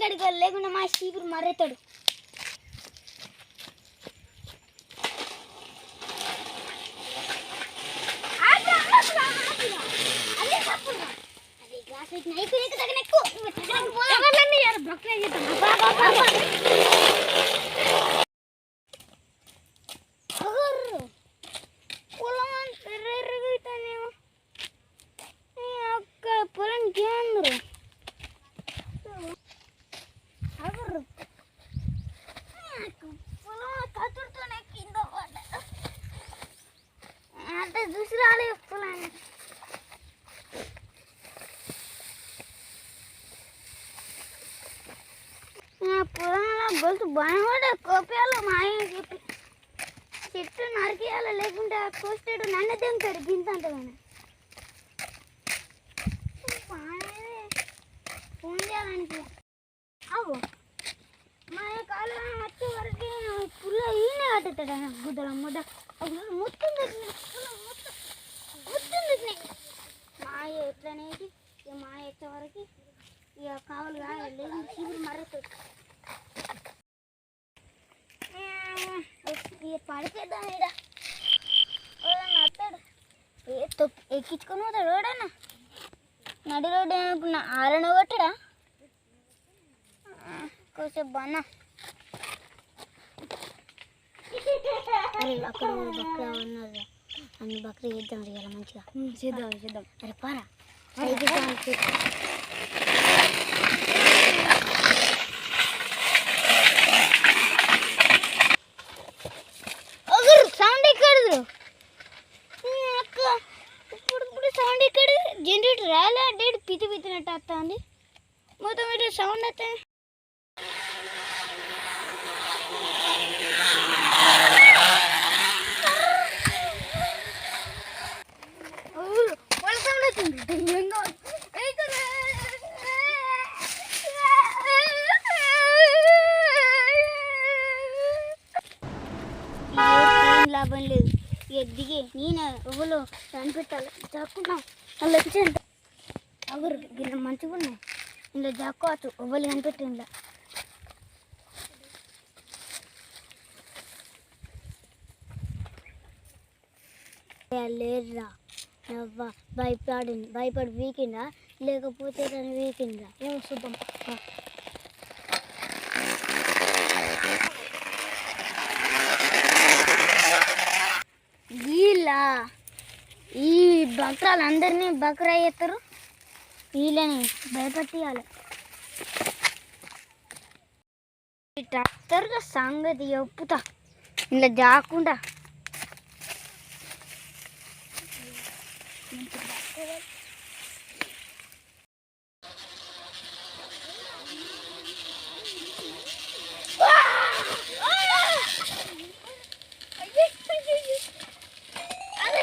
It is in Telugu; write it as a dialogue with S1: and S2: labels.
S1: కడిగా లేకుండా మా చీపురు మర్రెత్తాడు. చూసి రాలే పొలాన్ని పొలంలో గొలుసు బాగా కోపేయాలి మా ఆయన చెప్పి చెట్టు నరికేయాలి లేకుంటే కోస్తాడు నన్ను దింపాడు గింత అంతగానే ఫోన్ చేయాలని అవు మా కాలు వచ్చే వరకు పుల్ల ఈయన కట్టుతాడు గుద్దల ముద్ద మొత్తం మాయ ఎట్లనేది ఇక మాయ వచ్చే వరకు ఇక కావాలిగా లేదు చీపురు మర్రతాడు. ఇక పడిపోద్దాం ఈడ వస్తాడు ఎక్కించుకొని పోతాడు ఓడన్నా నడి రోడ్డు అనుకున్నా ఆరణ కొట్టడా కొంచెం బాగా అక్కడ బక్రా ఉన్నారు అన్ని బక్రీ చేద్దాం ఇవాళ మంచిగా చేద్దాం అరే పారా సౌండ్ ఎక్కడదు అక్క ఇప్పుడు సౌండ్ ఎక్కడ జనరేటర్ రాలే డేట్ పితినట్టు వస్తుంది మొత్తం ఇటు సౌండ్ వస్తుంది. లాభం లేదు దిగి నేను ఎవరు కనిపెట్టాలి జాక్కున్నాం వాళ్ళు వచ్చేంట ఎవరు గిన్నె మంచిగా ఉన్నాయి ఇంట్లో జాక్కోవచ్చు ఎవరు కనిపెట్టి ఇంట్లో లేదురా నవ్వా భయపడి వీకిందా లేకపోతే తను వీకిందా ఏమో శుభం వీళ్ళ ఈ బక్రాలందరినీ బక్రా చేస్తారు వీళ్ళని భయపట్టియాలి ట్రాక్టర్గా సంగతి చెప్పుతా ఇలా జాకుండా అదే